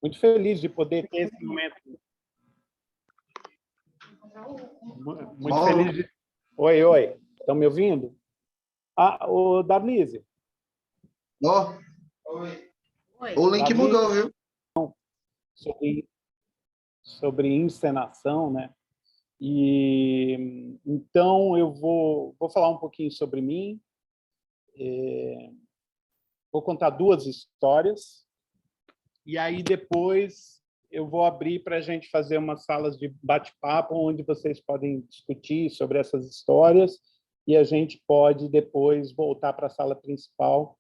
Muito feliz de poder ter esse momento. Muito feliz de... Oi, oi. Estão me ouvindo? Ah, o Darlise. Ó. Oi. O link mudou, viu? Sobre encenação, né? E então eu vou falar um pouquinho sobre mim. Vou contar 2 histórias e aí depois eu vou abrir para a gente fazer umas salas de bate-papo onde vocês podem discutir sobre essas histórias e a gente pode depois voltar para a sala principal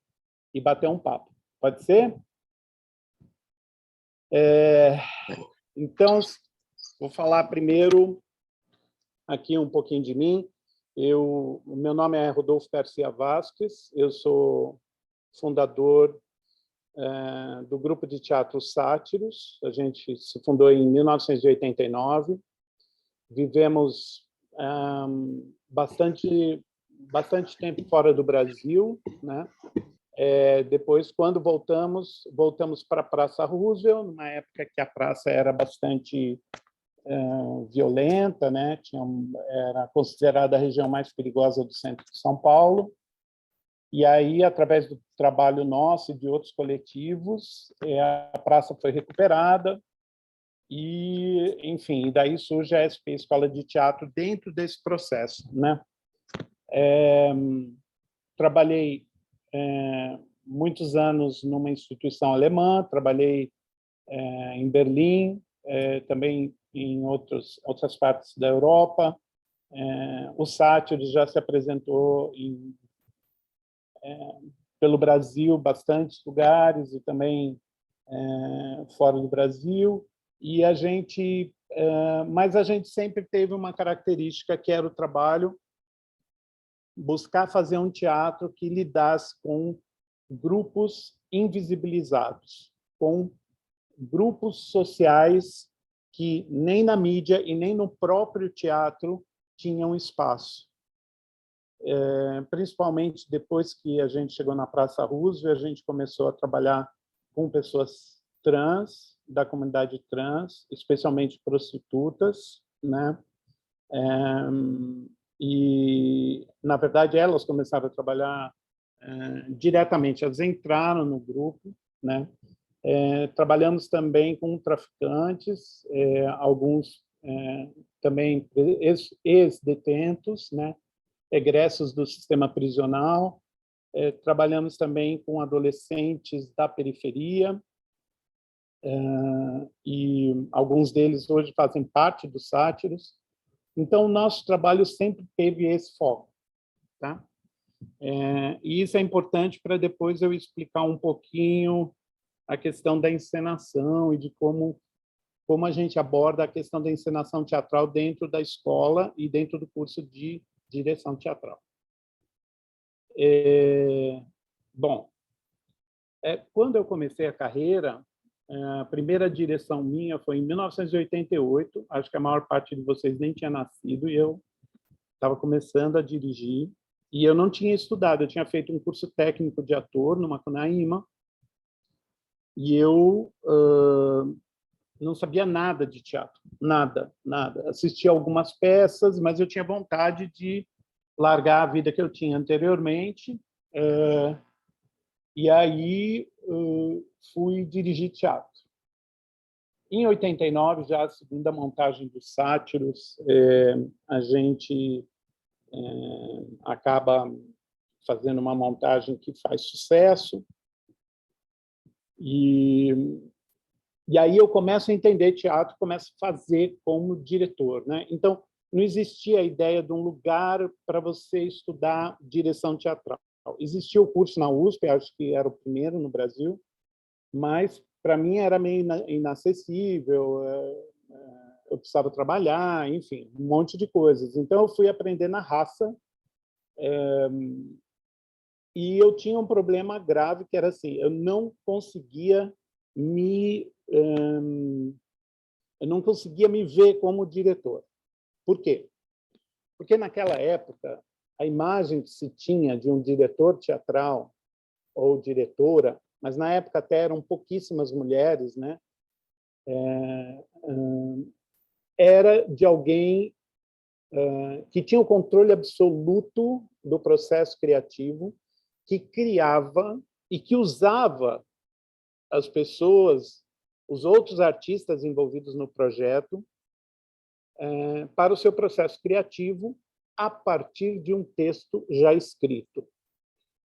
e bater um papo. Pode ser? Então, vou falar primeiro aqui um pouquinho de mim. O meu nome é Rodolfo Garcia Vasques, eu sou fundador do grupo de teatro Sátiros. A gente se fundou em 1989. Vivemos bastante tempo fora do Brasil, né? Depois, quando voltamos para a Praça Roosevelt, numa época que a praça era bastante violenta, né? Era considerada a região mais perigosa do centro de São Paulo. E aí, através do trabalho nosso e de outros coletivos, a praça foi recuperada e, enfim, daí surge a SP Escola de Teatro dentro desse processo, né? Trabalhei muitos anos numa instituição alemã, trabalhei em Berlim, também em outras partes da Europa. O Sátiros já se apresentou pelo Brasil, bastantes lugares, e também fora do Brasil. E mas a gente sempre teve uma característica que era o trabalho, buscar fazer um teatro que lidasse com grupos invisibilizados, com grupos sociais que nem na mídia e nem no próprio teatro tinham espaço. Principalmente depois que a gente chegou na Praça Roosevelt, a gente começou a trabalhar com pessoas trans, da comunidade trans, especialmente prostitutas, né? E, na verdade, elas começaram a trabalhar diretamente, elas entraram no grupo, né? Trabalhamos também com traficantes, alguns também ex-detentos, né? Egressos do sistema prisional. Trabalhamos também com adolescentes da periferia, e alguns deles hoje fazem parte dos Sátiros. Então, o nosso trabalho sempre teve esse foco, tá? E isso é importante para depois eu explicar um pouquinho a questão da encenação e de como a gente aborda a questão da encenação teatral dentro da escola e dentro do curso de direção teatral. Bom, quando eu comecei a carreira, a primeira direção minha foi em 1988, acho que a maior parte de vocês nem tinha nascido, e eu estava começando a dirigir, e eu não tinha estudado, eu tinha feito um curso técnico de ator no Macunaíma, e eu não sabia nada de teatro, nada. Assistia algumas peças, mas eu tinha vontade de largar a vida que eu tinha anteriormente, e aí fui dirigir teatro. Em 89, já a segunda montagem dos Sátiros, a gente acaba fazendo uma montagem que faz sucesso, e aí eu começo a entender teatro, começo a fazer como diretor, né? Então, não existia a ideia de um lugar para você estudar direção teatral. Existia o curso na USP, acho que era o primeiro no Brasil, mas para mim era meio inacessível, eu precisava trabalhar, enfim, um monte de coisas. Então, eu fui aprender na raça, e eu tinha um problema grave, que era assim, eu não conseguia me ver como diretor. Por quê? Porque naquela época a imagem que se tinha de um diretor teatral ou diretora, mas na época até eram pouquíssimas mulheres, né? era de alguém que tinha o controle absoluto do processo criativo, que criava e que usava as pessoas, os outros artistas envolvidos no projeto, para o seu processo criativo a partir de um texto já escrito.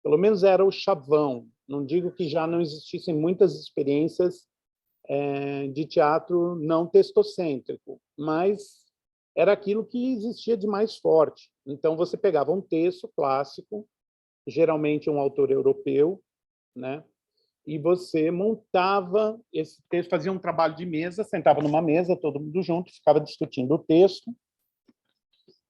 Pelo menos era o chavão. Não digo que já não existissem muitas experiências de teatro não textocêntrico, mas era aquilo que existia de mais forte. Então, você pegava um texto clássico, geralmente um autor europeu, né? E você montava esse texto, fazia um trabalho de mesa, sentava numa mesa, todo mundo junto, ficava discutindo o texto.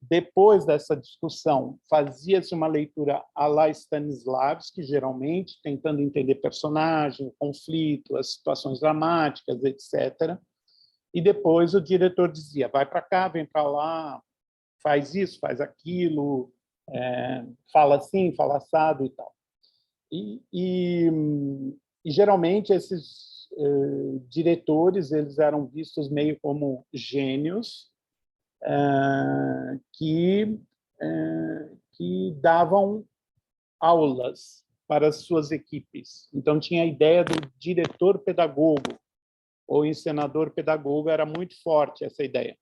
Depois dessa discussão, fazia-se uma leitura à la Stanislavski, geralmente, tentando entender personagem, o conflito, as situações dramáticas, etc. E depois o diretor dizia, vai para cá, vem para lá, faz isso, faz aquilo, fala assim, fala assado e tal. E geralmente esses diretores eles eram vistos meio como gênios que davam aulas para as suas equipes. Então tinha a ideia do diretor pedagogo ou encenador pedagogo, era muito forte essa ideia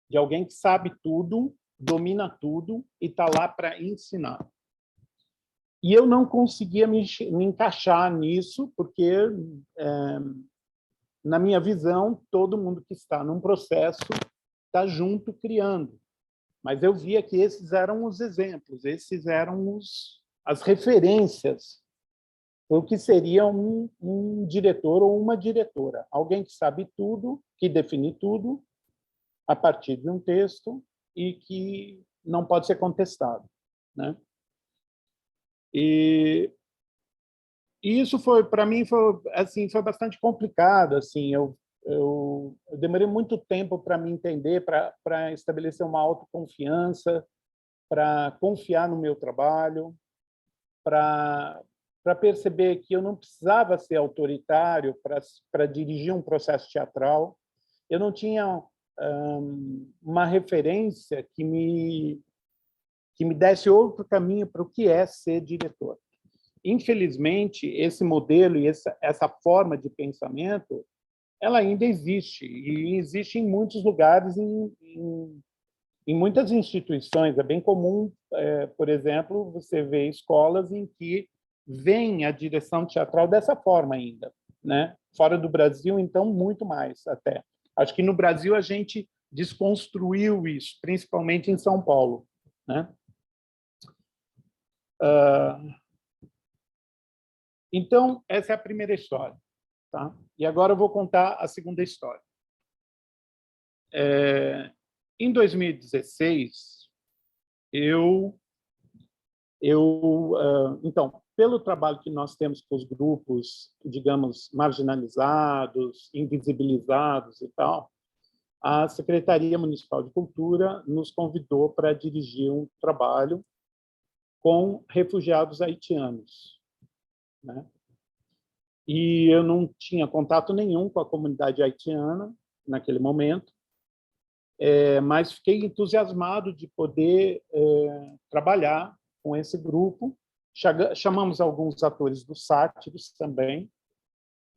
de alguém que sabe tudo, domina tudo e está lá para ensinar. E eu não conseguia me encaixar nisso, porque, na minha visão, todo mundo que está num processo está junto criando. Mas eu via que esses eram os exemplos, esses eram as referências para o que seria um diretor ou uma diretora. Alguém que sabe tudo, que define tudo a partir de um texto e que não pode ser contestado, né? E isso foi, para mim, foi bastante complicado. Assim, eu demorei muito tempo para me entender, para estabelecer uma autoconfiança, para confiar no meu trabalho, para perceber que eu não precisava ser autoritário para dirigir um processo teatral. Eu não tinha uma referência que me desse outro caminho para o que é ser diretor. Infelizmente, esse modelo e essa forma de pensamento, ela ainda existe, e existe em muitos lugares, em muitas instituições. É bem comum, por exemplo, você ver escolas em que vem a direção teatral dessa forma ainda, né? Fora do Brasil, então, muito mais até. Acho que no Brasil a gente desconstruiu isso, principalmente em São Paulo, né? Então, essa é a primeira história. Tá? E agora eu vou contar a segunda história. Em 2016, então, pelo trabalho que nós temos com os grupos, digamos, marginalizados, invisibilizados e tal, a Secretaria Municipal de Cultura nos convidou para dirigir um trabalho com refugiados haitianos, né? E eu não tinha contato nenhum com a comunidade haitiana naquele momento, mas fiquei entusiasmado de poder trabalhar com esse grupo. Chamamos alguns atores do Sátiros também,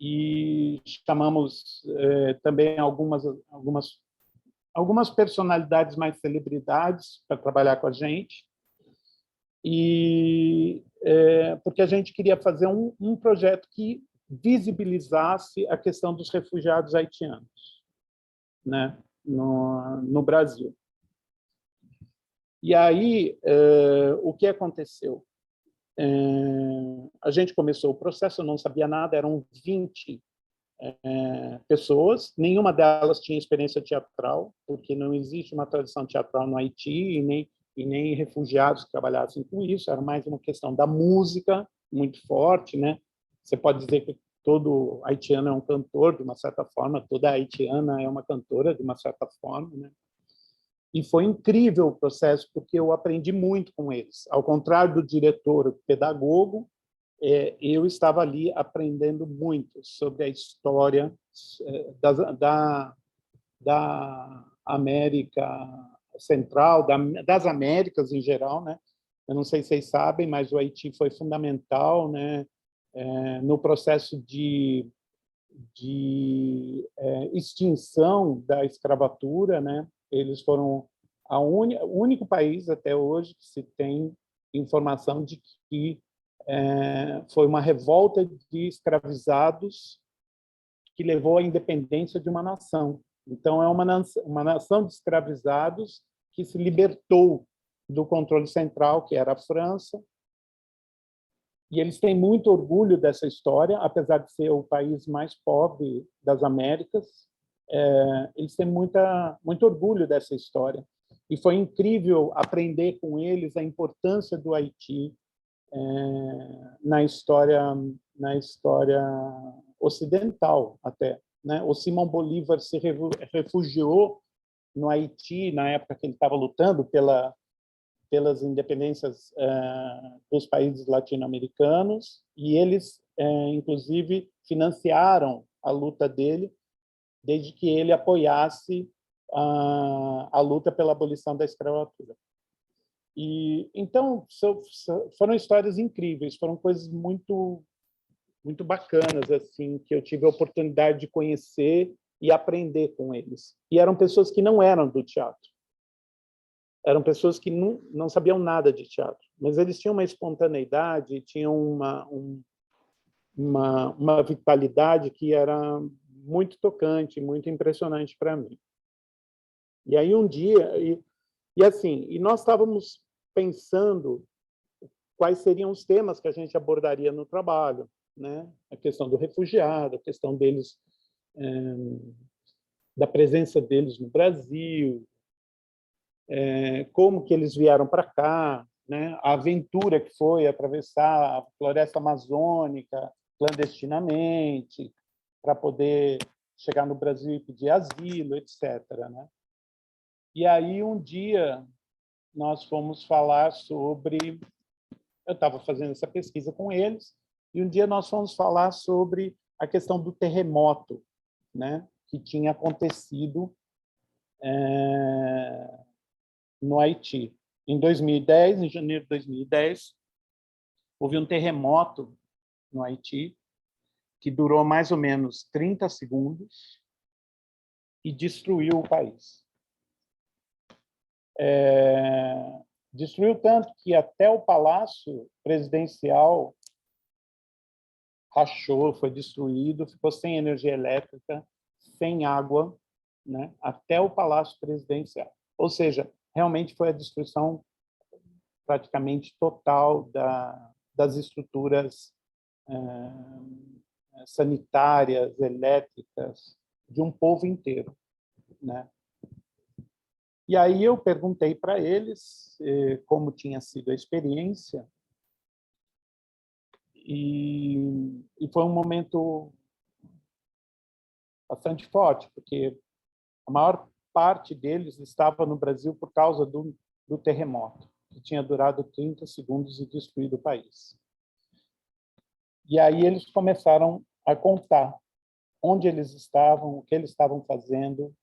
e chamamos também algumas personalidades mais celebridades para trabalhar com a gente, e porque a gente queria fazer um projeto que visibilizasse a questão dos refugiados haitianos, né, no Brasil. E aí, o que aconteceu? A gente começou o processo, eu não sabia nada, eram 20 pessoas, nenhuma delas tinha experiência teatral, porque não existe uma tradição teatral no Haiti, e nem refugiados que trabalhassem com isso, era mais uma questão da música, muito forte, né? Você pode dizer que todo haitiano é um cantor, de uma certa forma, toda haitiana é uma cantora, de uma certa forma, né? E foi incrível o processo, porque eu aprendi muito com eles. Ao contrário do diretor pedagogo, eu estava ali aprendendo muito sobre a história da América Central, das Américas em geral, né? Eu não sei se vocês sabem, mas o Haiti foi fundamental, né, no processo de extinção da escravatura, né? Eles foram o único país até hoje que se tem informação de que foi uma revolta de escravizados que levou à independência de uma nação. Então, é uma nação de escravizados que se libertou do controle central, que era a França, e eles têm muito orgulho dessa história, apesar de ser o país mais pobre das Américas, eles têm muito orgulho dessa história. E foi incrível aprender com eles a importância do Haiti na história ocidental até, né? O Simão Bolívar se refugiou no Haiti na época que ele estava lutando pelas independências dos países latino-americanos, e eles, inclusive, financiaram a luta dele, desde que ele apoiasse a luta pela abolição da escravatura. E então foram histórias incríveis, foram coisas muito bacanas assim que eu tive a oportunidade de conhecer e aprender com eles. E eram pessoas que não eram do teatro. Eram pessoas que não sabiam nada de teatro, mas eles tinham uma espontaneidade, tinham uma vitalidade que era muito tocante, muito impressionante para mim. E aí um dia, e nós estávamos pensando quais seriam os temas que a gente abordaria no trabalho, né? A questão do refugiado, a questão deles, da presença deles no Brasil, como que eles vieram para cá, né? A aventura que foi atravessar a floresta amazônica clandestinamente para poder chegar no Brasil e pedir asilo, etc., né? E aí um dia nós fomos falar sobre, eu estava fazendo essa pesquisa com eles, e um dia nós fomos falar sobre a questão do terremoto, né, que tinha acontecido no Haiti. Em 2010, em janeiro de 2010, houve um terremoto no Haiti que durou mais ou menos 30 segundos e destruiu o país. Destruiu tanto que até o palácio presidencial rachou, foi destruído, ficou sem energia elétrica, sem água, né? Até o palácio presidencial. Ou seja, realmente foi a destruição praticamente total das estruturas sanitárias, elétricas, de um povo inteiro, né? E aí eu perguntei para eles como tinha sido a experiência, e foi um momento bastante forte, porque a maior parte deles estava no Brasil por causa do terremoto, que tinha durado 30 segundos e destruído o país. E aí eles começaram a contar onde eles estavam, o que eles estavam fazendo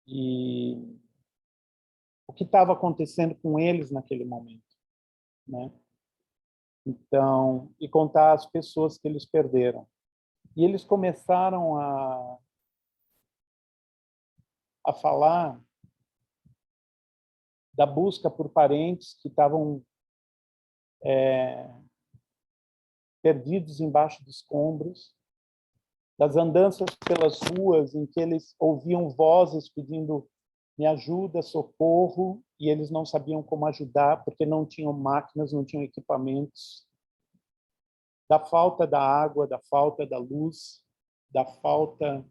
e o que estava acontecendo com eles naquele momento, né? Então, e contar as pessoas que eles perderam. E eles começaram a falar da busca por parentes que estavam perdidos embaixo de escombros, das andanças pelas ruas em que eles ouviam vozes pedindo me ajuda, socorro, e eles não sabiam como ajudar porque não tinham máquinas, não tinham equipamentos, da falta da água, da falta da luz, da falta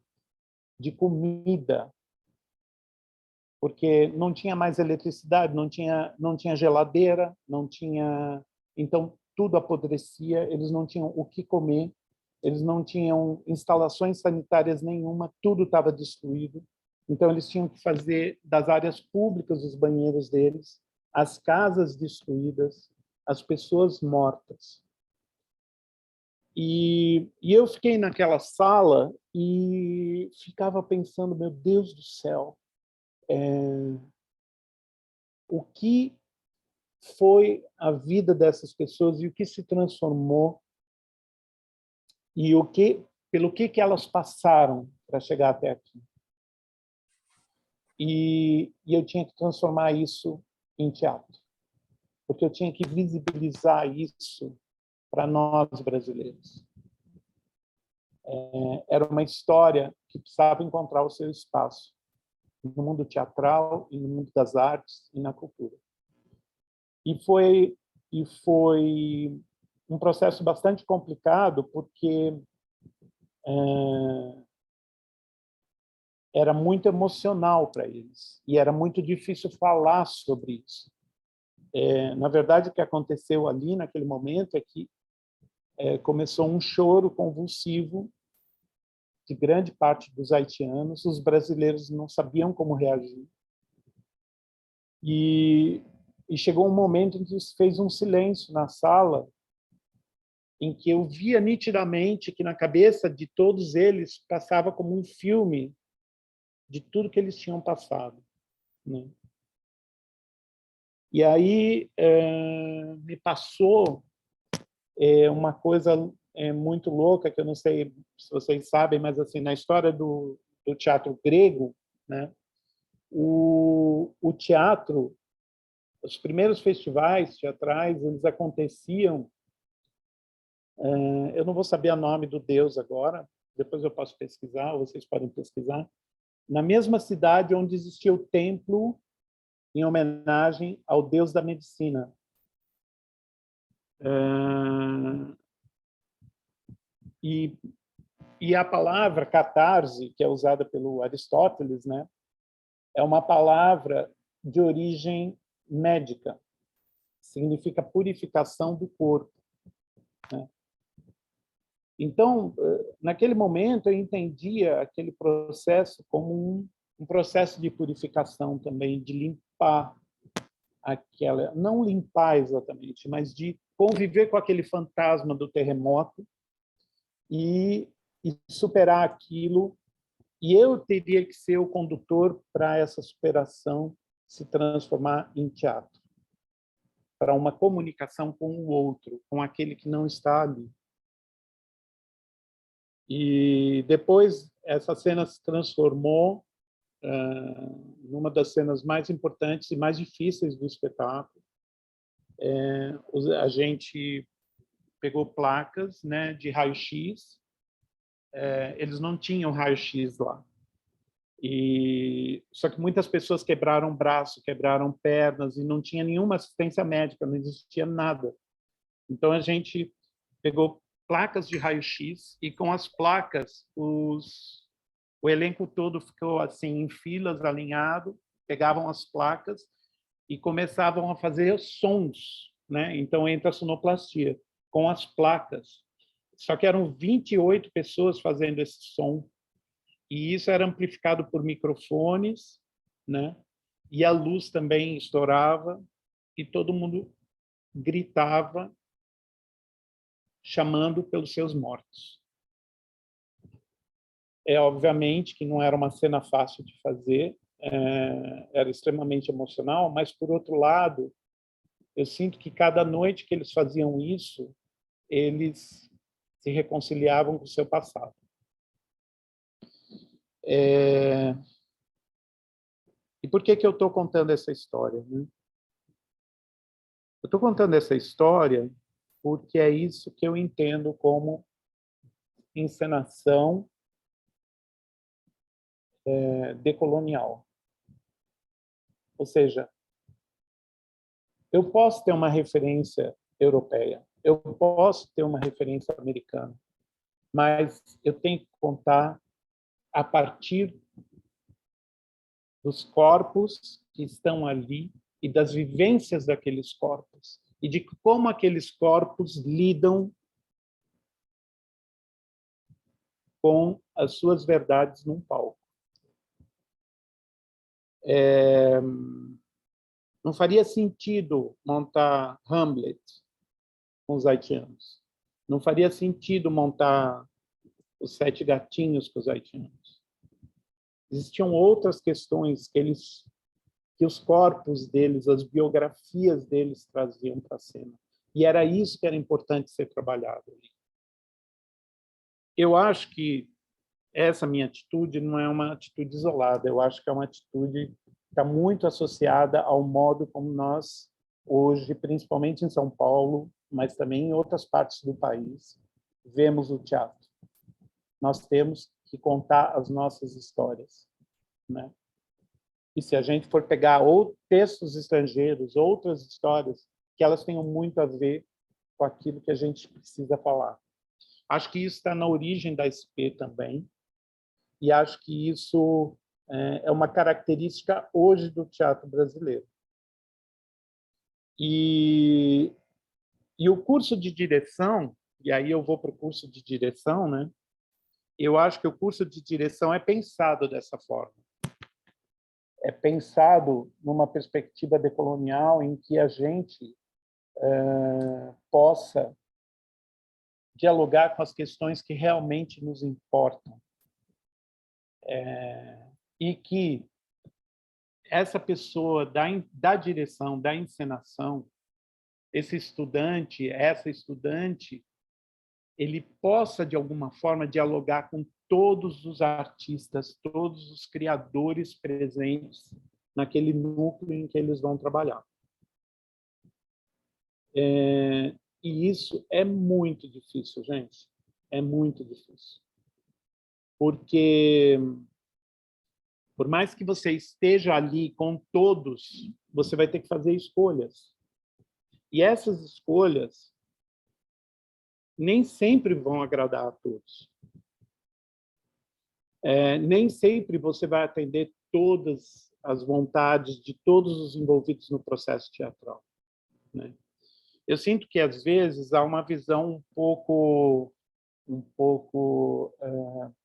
de comida, porque não tinha mais eletricidade, não tinha geladeira, não tinha, então tudo apodrecia, eles não tinham o que comer, eles não tinham instalações sanitárias nenhuma, tudo estava destruído. Então eles tinham que fazer das áreas públicas os banheiros deles, as casas destruídas, as pessoas mortas. E eu fiquei naquela sala e ficava pensando, meu Deus do céu, o que foi a vida dessas pessoas e o que se transformou e pelo que elas passaram para chegar até aqui. E eu tinha que transformar isso em teatro, porque eu tinha que visibilizar isso para nós brasileiros. Era uma história que precisava encontrar o seu espaço no mundo teatral e no mundo das artes e na cultura. E foi um processo bastante complicado, porque era muito emocional para eles e era muito difícil falar sobre isso. Na verdade, o que aconteceu ali naquele momento é que começou um choro convulsivo de grande parte dos haitianos. Os brasileiros não sabiam como reagir. E chegou um momento em que se fez um silêncio na sala, em que eu via nitidamente que na cabeça de todos eles passava como um filme de tudo que eles tinham passado, né? E aí me passou uma coisa muito louca, que eu não sei se vocês sabem, mas assim, na história do teatro grego, né, o teatro, os primeiros festivais teatrais, eles aconteciam, eu não vou saber o nome do deus agora, depois eu posso pesquisar, ou vocês podem pesquisar, na mesma cidade onde existia o templo em homenagem ao deus da medicina. E a palavra catarse, que é usada pelo Aristóteles, né, é uma palavra de origem médica, significa purificação do corpo, né? Então, naquele momento, eu entendia aquele processo como um processo de purificação também, de limpar aquela, não limpar exatamente, mas de conviver com aquele fantasma do terremoto e superar aquilo. E eu teria que ser o condutor para essa superação se transformar em teatro, para uma comunicação com o outro, com aquele que não está ali. E depois essa cena se transformou numa das cenas mais importantes e mais difíceis do espetáculo. A gente pegou placas, né, de raio-x. Eles não tinham raio-x lá. Só que muitas pessoas quebraram braço, quebraram pernas e não tinha nenhuma assistência médica, não existia nada. Então a gente pegou placas de raio-x e com as placas o elenco todo ficou assim em filas, alinhado, pegavam as placas e começavam a fazer sons, né? Então entra a sonoplastia com as placas. Só que eram 28 pessoas fazendo esse som. E isso era amplificado por microfones, né? E a luz também estourava e todo mundo gritava, chamando pelos seus mortos. Obviamente que não era uma cena fácil de fazer, era extremamente emocional, mas, por outro lado, eu sinto que cada noite que eles faziam isso, eles se reconciliavam com o seu passado. E por que eu estou contando essa história, né? Eu estou contando essa história porque é isso que eu entendo como encenação decolonial. Ou seja, eu posso ter uma referência europeia, eu posso ter uma referência americana, mas eu tenho que contar a partir dos corpos que estão ali e das vivências daqueles corpos e de como aqueles corpos lidam com as suas verdades num palco. Não faria sentido montar Hamlet com os haitianos. Não faria sentido montar os 7 gatinhos para os haitianos. Existiam outras questões que os corpos deles, as biografias deles traziam para a cena. E era isso que era importante ser trabalhado. Eu acho que essa minha atitude não é uma atitude isolada, eu acho que é uma atitude que está muito associada ao modo como nós, hoje, principalmente em São Paulo, mas também em outras partes do país, vemos o teatro. Nós temos que contar as nossas histórias, né? E se a gente for pegar ou textos estrangeiros, outras histórias, que elas tenham muito a ver com aquilo que a gente precisa falar. Acho que isso está na origem da SP também, e acho que isso é uma característica hoje do teatro brasileiro. E o curso de direção, e aí eu vou para o curso de direção, né? Eu acho que o curso de direção é pensado dessa forma. É pensado numa perspectiva decolonial em que a gente possa dialogar com as questões que realmente nos importam. E que essa pessoa da direção, da encenação, esse estudante, essa estudante, ele possa, de alguma forma, dialogar com todos os artistas, todos os criadores presentes naquele núcleo em que eles vão trabalhar. E isso é muito difícil, gente. É muito difícil. Porque, por mais que você esteja ali com todos, você vai ter que fazer escolhas. E essas escolhas nem sempre vão agradar a todos. Nem sempre você vai atender todas as vontades de todos os envolvidos no processo teatral, né? Eu sinto que, às vezes, há uma visão um pouco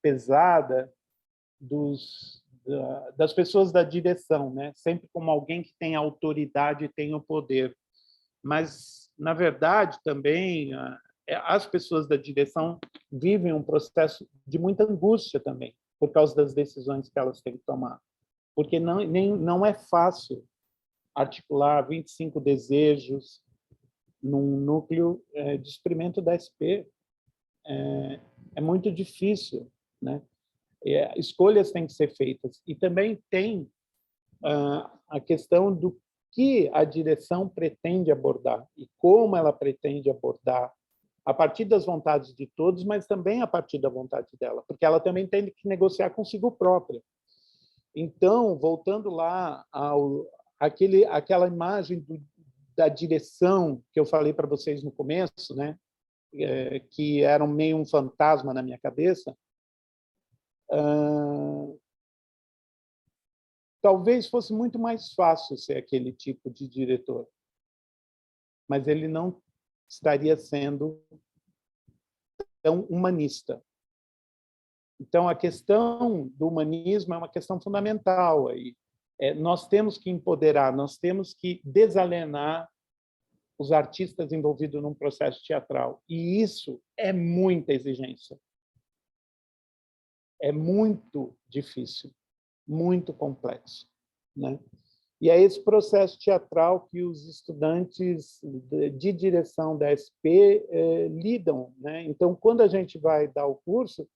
pesada das pessoas da direção, né? Sempre como alguém que tem autoridade e tem o poder. Mas, na verdade, também, as pessoas da direção vivem um processo de muita angústia também, por causa das decisões que elas têm que tomar. Porque não é fácil articular 25 desejos num núcleo de experimento da SP. É muito difícil, né? Escolhas têm que ser feitas. E também tem a questão do que a direção pretende abordar e como ela pretende abordar, a partir das vontades de todos, mas também a partir da vontade dela, porque ela também tem que negociar consigo própria. Então, voltando lá àquela imagem da direção que eu falei para vocês no começo, né? Que era meio um fantasma na minha cabeça, talvez fosse muito mais fácil ser aquele tipo de diretor, mas ele não estaria sendo tão humanista. Então, a questão do humanismo é uma questão fundamental aí. Nós temos que empoderar, nós temos que desalienar os artistas envolvidos num processo teatral. E isso é muita exigência. É muito difícil, muito complexo, né? E é esse processo teatral que os estudantes de direção da SP lidam, né? Então, quando a gente vai dar o curso,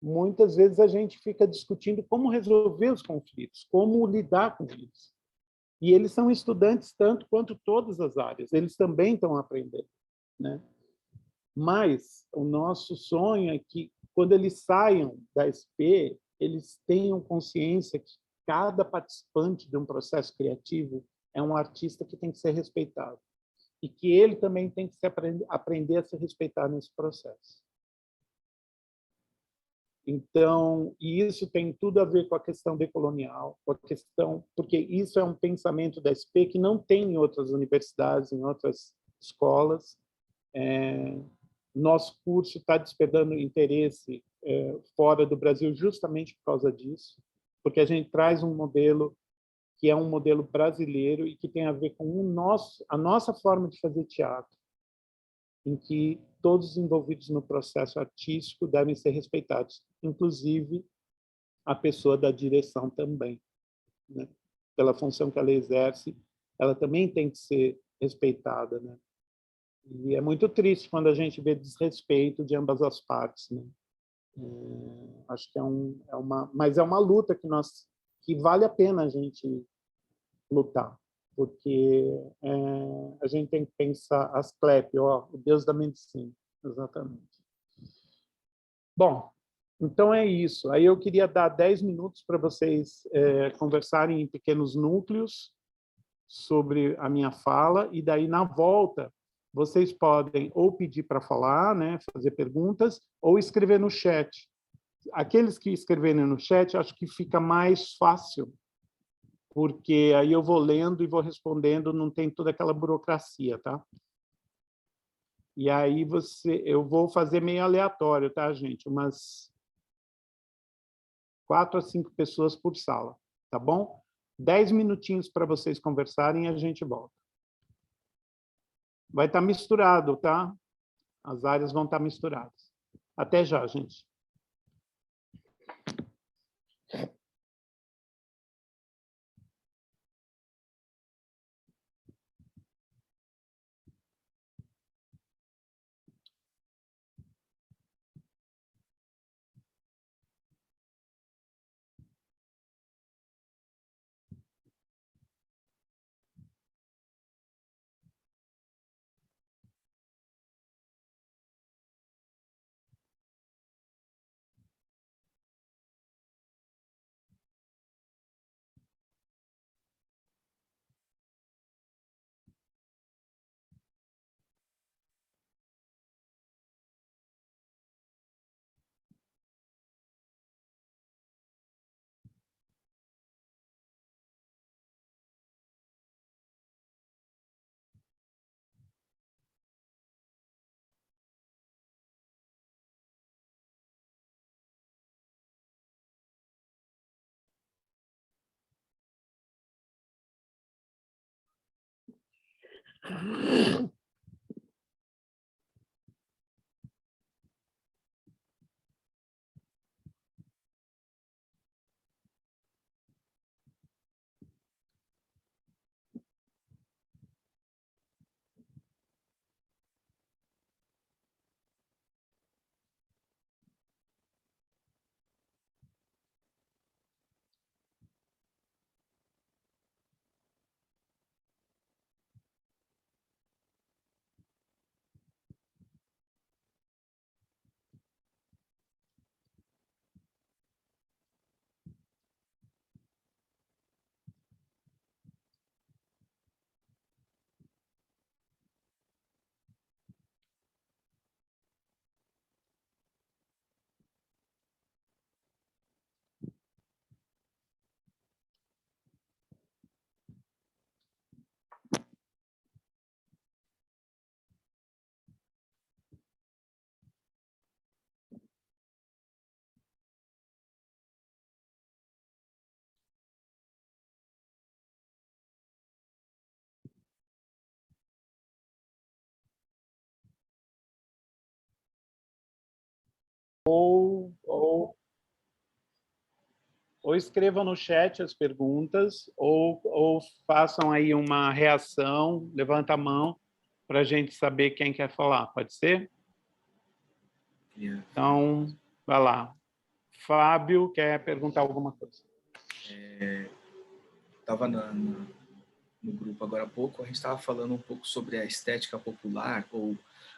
muitas vezes a gente fica discutindo como resolver os conflitos, como lidar com eles. E eles são estudantes tanto quanto todas as áreas, eles também estão aprendendo, né? Mas o nosso sonho é que, quando eles saiam da SP, eles tenham consciência que cada participante de um processo criativo é um artista que tem que ser respeitado e que ele também tem que aprender a se respeitar nesse processo. Então, e isso tem tudo a ver com a questão decolonial, com a questão, porque isso é um pensamento da SP que não tem em outras universidades, em outras escolas. Nosso curso está despertando interesse fora do Brasil justamente por causa disso, porque a gente traz um modelo que é um modelo brasileiro e que tem a ver com a nossa forma de fazer teatro. em que todos os envolvidos no processo artístico devem ser respeitados, inclusive a pessoa da direção também, né? Pela função que ela exerce, ela também tem que ser respeitada, né? E é muito triste quando a gente vê desrespeito de ambas as partes, né? Acho que mas é uma luta que vale a pena a gente lutar, porque a gente tem que pensar Asclepio, o deus da medicina, exatamente. Bom, então é isso. Aí eu queria dar 10 minutos para vocês conversarem em pequenos núcleos sobre a minha fala, e daí, na volta, vocês podem ou pedir para falar, né, fazer perguntas, ou escrever no chat. Aqueles que escreverem no chat, acho que fica mais fácil, porque aí eu vou lendo e vou respondendo, não tem toda aquela burocracia, tá? E aí eu vou fazer meio aleatório, tá, gente? Umas 4 a 5 pessoas por sala, tá bom? 10 minutinhos para vocês conversarem e a gente volta. Vai estar misturado, tá? As áreas vão estar misturadas. Até já, gente. Ou escrevam no chat as perguntas, ou façam aí uma reação, levanta a mão, para a gente saber quem quer falar. Pode ser? Então, vai lá. Fábio quer perguntar alguma coisa. Estava no grupo agora há pouco, a gente estava falando um pouco sobre a estética popular, ou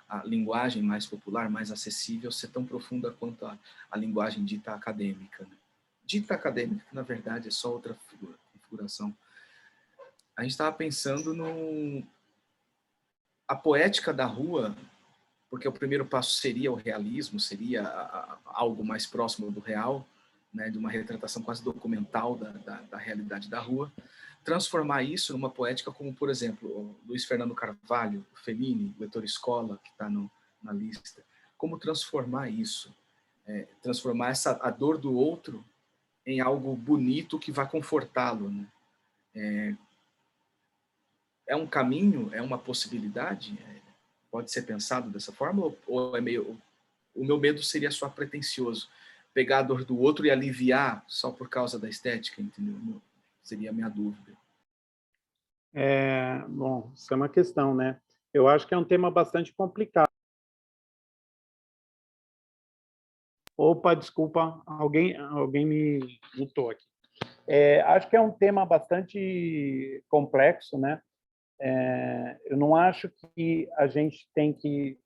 a linguagem mais popular, mais acessível, ser tão profunda quanto a linguagem dita acadêmica. Dita acadêmica, que na verdade é só outra configuração. A gente estava pensando a poética da rua, porque o primeiro passo seria o realismo, seria algo mais próximo do real, né, de uma retratação quase documental da realidade da rua, transformar isso numa poética como, por exemplo, o Luiz Fernando Carvalho, o Fellini, o Ettore Scola, que está na lista. Como transformar isso? Transformar a dor do outro em algo bonito que vai confortá-lo, né? É um caminho? É uma possibilidade? Pode ser pensado dessa forma ou é meio... O meu medo seria só pretensioso, pegar a dor do outro e aliviar só por causa da estética, entendeu? Seria a minha dúvida. Bom, isso é uma questão, né? Eu acho que é um tema bastante complicado. Opa, desculpa, alguém me mutou aqui. Acho que é um tema bastante complexo, né? Eu não acho que a gente tem que...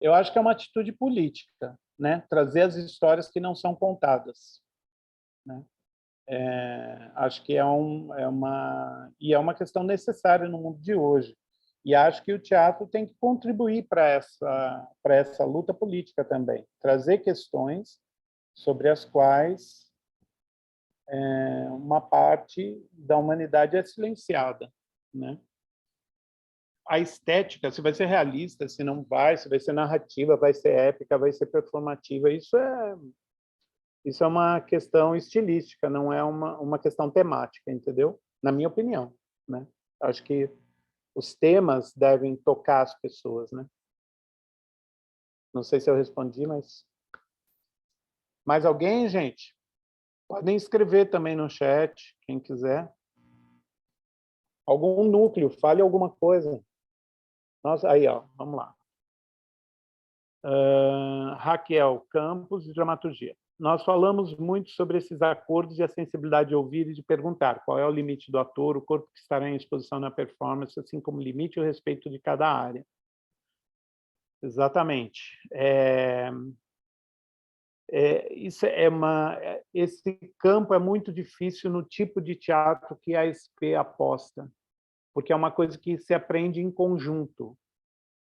Eu acho que é uma atitude política, né? Trazer as histórias que não são contadas, né? Acho que é uma questão necessária no mundo de hoje. E acho que o teatro tem que contribuir para essa luta política também, trazer questões sobre as quais uma parte da humanidade é silenciada, né? A estética, se vai ser realista, se não vai, se vai ser narrativa, vai ser épica, vai ser performativa, isso é uma questão estilística, não é uma questão temática, entendeu? Na minha opinião, né? Acho que os temas devem tocar as pessoas, né? Não sei se eu respondi, mas... Mais alguém, gente? Podem escrever também no chat, quem quiser. Algum núcleo, fale alguma coisa. Nossa, aí, ó, vamos lá. Raquel Campos, de dramaturgia. Nós falamos muito sobre esses acordos e a sensibilidade de ouvir e de perguntar qual é o limite do ator, o corpo que estará em exposição na performance, assim como o limite e o respeito de cada área. Exatamente. Esse campo é muito difícil no tipo de teatro que a SP aposta, porque é uma coisa que se aprende em conjunto.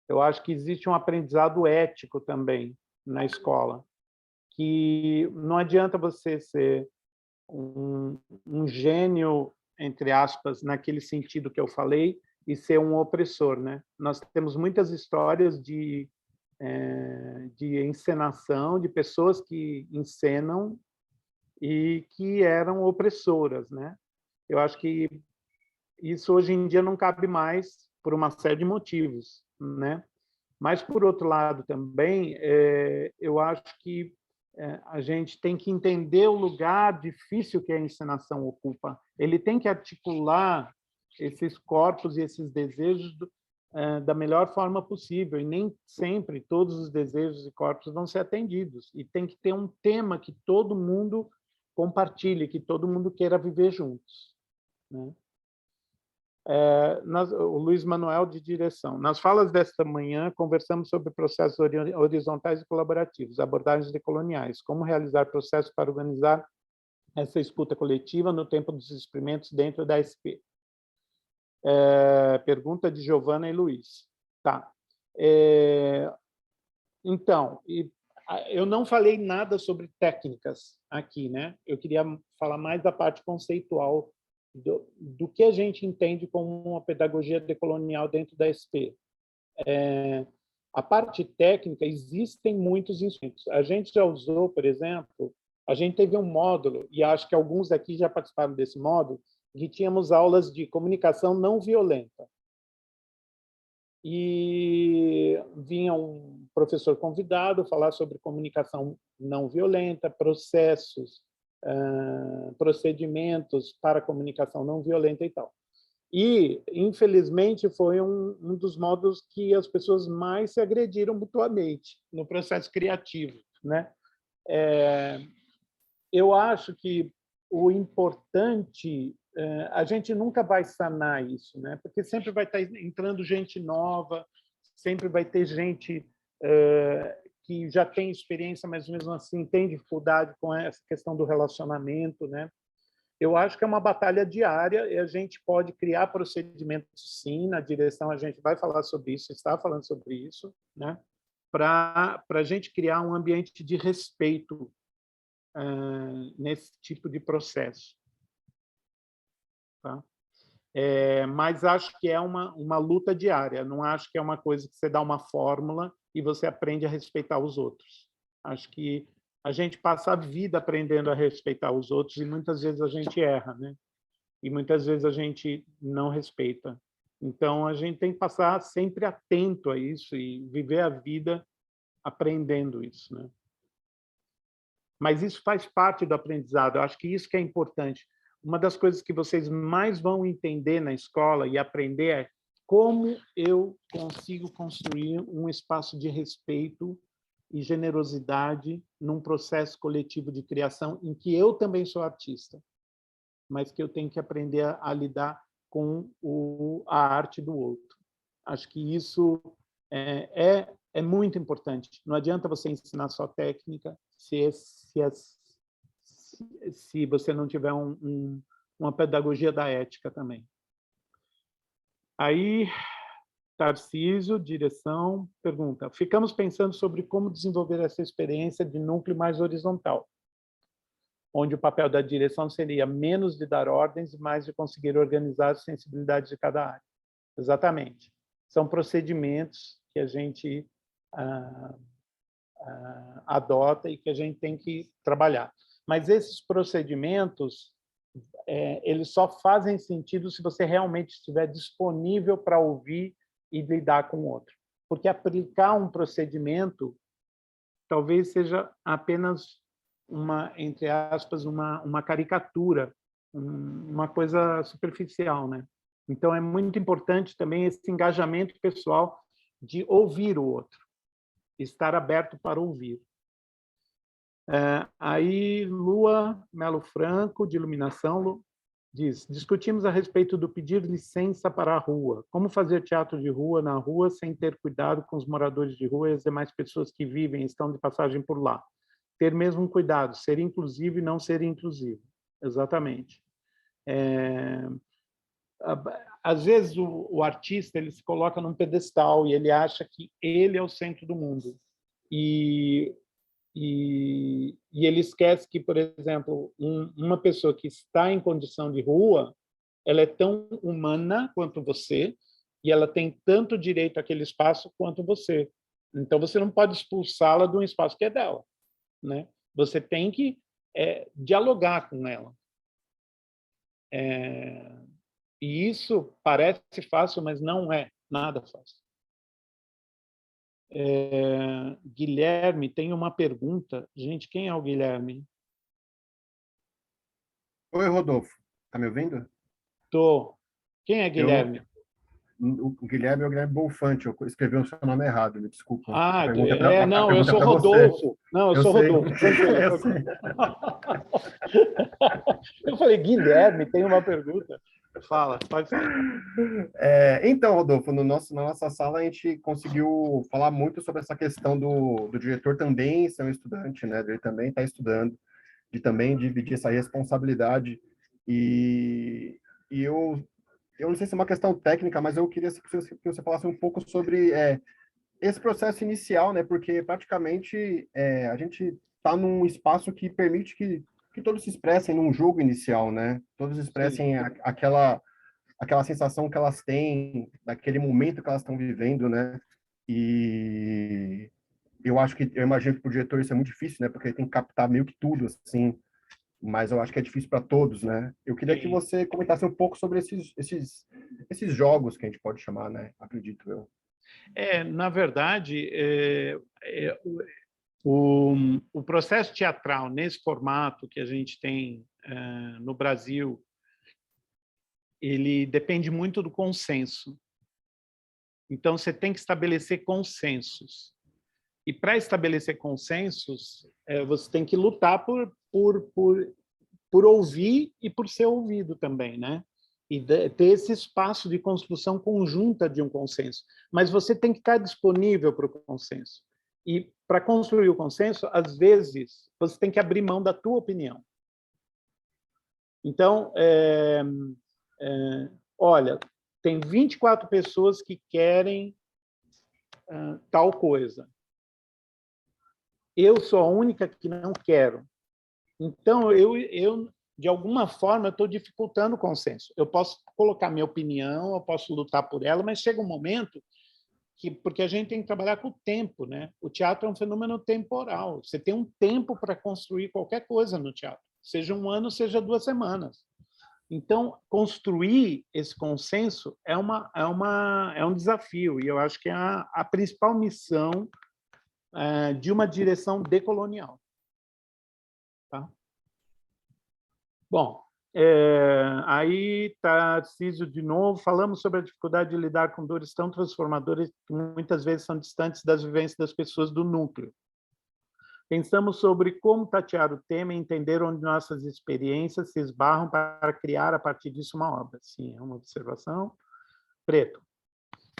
Eu acho que existe um aprendizado ético também na escola, que não adianta você ser um gênio, entre aspas, naquele sentido que eu falei, e ser um opressor, né? Nós temos muitas histórias de encenação, de pessoas que encenam e que eram opressoras, né? Eu acho que isso hoje em dia não cabe mais por uma série de motivos, né? Mas, por outro lado, também, eu acho que a gente tem que entender o lugar difícil que a encenação ocupa. Ele tem que articular esses corpos e esses desejos da melhor forma possível, e nem sempre todos os desejos e corpos vão ser atendidos. E tem que ter um tema que todo mundo compartilhe, que todo mundo queira viver juntos, né? O Luiz Manuel, de direção. Nas falas desta manhã, conversamos sobre processos horizontais e colaborativos, abordagens decoloniais, como realizar processos para organizar essa escuta coletiva no tempo dos experimentos dentro da SP. Pergunta de Giovana e Luiz. Tá. Então, eu não falei nada sobre técnicas aqui, né? Eu queria falar mais da parte conceitual do que a gente entende como uma pedagogia decolonial dentro da SP. A parte técnica, existem muitos instrumentos. A gente já usou, por exemplo, a gente teve um módulo, e acho que alguns aqui já participaram desse módulo, que tínhamos aulas de comunicação não violenta. E vinha um professor convidado falar sobre comunicação não violenta, processos, procedimentos para comunicação não violenta e tal. E, infelizmente, foi um dos modos que as pessoas mais se agrediram mutuamente no processo criativo, né? Eu acho que o importante, a gente nunca vai sanar isso, né? Porque sempre vai estar entrando gente nova, sempre vai ter gente que já tem experiência, mas mesmo assim tem dificuldade com essa questão do relacionamento, né? Eu acho que é uma batalha diária e a gente pode criar procedimentos, sim, na direção, a gente vai falar sobre isso, está falando sobre isso, né? Para a gente criar um ambiente de respeito nesse tipo de processo. Tá? Mas acho que é uma luta diária, não acho que é uma coisa que você dá uma fórmula e você aprende a respeitar os outros. Acho que a gente passa a vida aprendendo a respeitar os outros e muitas vezes a gente erra, né? E muitas vezes a gente não respeita. Então, a gente tem que passar sempre atento a isso e viver a vida aprendendo isso, né? Mas isso faz parte do aprendizado. Eu acho que isso que é importante. Uma das coisas que vocês mais vão entender na escola e aprender é como eu consigo construir um espaço de respeito e generosidade num processo coletivo de criação em que eu também sou artista, mas que eu tenho que aprender a lidar com a arte do outro. Acho que isso é muito importante. Não adianta você ensinar só técnica se você não tiver uma pedagogia da ética também. Aí, Tarcísio, direção, pergunta: ficamos pensando sobre como desenvolver essa experiência de núcleo mais horizontal, onde o papel da direção seria menos de dar ordens e mais de conseguir organizar as sensibilidades de cada área. Exatamente. São procedimentos que a gente adota e que a gente tem que trabalhar. Mas esses procedimentos, eles só fazem sentido se você realmente estiver disponível para ouvir e lidar com o outro. Porque aplicar um procedimento talvez seja apenas entre aspas, uma caricatura, uma coisa superficial, né? Então, é muito importante também esse engajamento pessoal de ouvir o outro, estar aberto para ouvir. Aí, Lua Melo Franco, de Iluminação, Lu, diz: discutimos a respeito do pedir licença para a rua. Como fazer teatro de rua na rua sem ter cuidado com os moradores de rua e as demais pessoas que vivem e estão de passagem por lá? Ter mesmo um cuidado, ser inclusivo e não ser intrusivo. Exatamente. Às vezes, o artista ele se coloca num pedestal e ele acha que ele é o centro do mundo. E ele esquece que, por exemplo, uma pessoa que está em condição de rua, ela é tão humana quanto você e ela tem tanto direito àquele espaço quanto você. Então, você não pode expulsá-la de um espaço que é dela, né? Você tem que dialogar com ela. E isso parece fácil, mas não é nada fácil. Guilherme tem uma pergunta. Gente, quem é o Guilherme? Oi, Rodolfo. Tá me ouvindo? Tô. Quem é Guilherme? O Guilherme é o Guilherme Bolfante. Eu escrevi o seu nome errado, me desculpa. Não, eu sou Rodolfo. Não, eu sou Rodolfo. Tranquilo. Eu sei. Eu falei, Guilherme, tem uma pergunta. Fala, pode falar. Então, Rodolfo, na nossa sala a gente conseguiu falar muito sobre essa questão do diretor também ser um estudante, né? Ele também está estudando, de também dividir essa responsabilidade. E eu não sei se é uma questão técnica, mas eu queria que você falasse um pouco sobre esse processo inicial, né? Porque praticamente a gente está num espaço que permite que todos se expressem num jogo inicial, né? Todos expressem aquela sensação que elas têm, daquele momento que elas estão vivendo, né? E eu imagino que para o diretor isso é muito difícil, né? Porque ele tem que captar meio que tudo, assim. Mas eu acho que é difícil para todos, né? Eu queria que você comentasse um pouco sobre esses jogos que a gente pode chamar, né? Acredito eu. Na verdade, o processo teatral nesse formato que a gente tem no Brasil, ele depende muito do consenso. Então, você tem que estabelecer consensos. E para estabelecer consensos, você tem que lutar por ouvir e por ser ouvido também, né? E ter esse espaço de construção conjunta de um consenso. Mas você tem que estar disponível para o consenso. E para construir o consenso, às vezes, você tem que abrir mão da tua opinião. Então, olha, tem 24 pessoas que querem tal coisa. Eu sou a única que não quero. Então, eu de alguma forma, estou dificultando o consenso. Eu posso colocar minha opinião, eu posso lutar por ela, mas chega um momento porque a gente tem que trabalhar com o tempo, né? O teatro é um fenômeno temporal. Você tem um tempo para construir qualquer coisa no teatro, seja um ano, seja 2 semanas. Então, construir esse consenso é um desafio, e eu acho que é a principal missão de uma direção decolonial. Tá? Bom, aí Tarcísio de novo, falamos sobre a dificuldade de lidar com dores tão transformadoras que muitas vezes são distantes das vivências das pessoas do núcleo. Pensamos sobre como tatear o tema e entender onde nossas experiências se esbarram para criar, a partir disso, uma obra. Sim, é uma observação. Preto.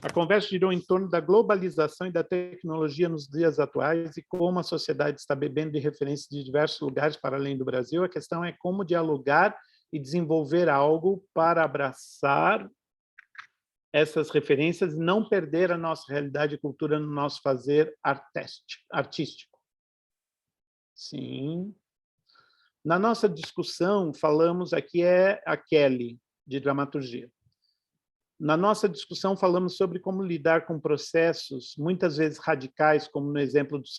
A conversa girou em torno da globalização e da tecnologia nos dias atuais e como a sociedade está bebendo de referências de diversos lugares para além do Brasil. A questão é como dialogar e desenvolver algo para abraçar essas referências e não perder a nossa realidade e cultura no nosso fazer artístico. Sim. Na nossa discussão, falamos, aqui é a Kelly, de dramaturgia. Na nossa discussão, falamos sobre como lidar com processos, muitas vezes radicais, como no exemplo dos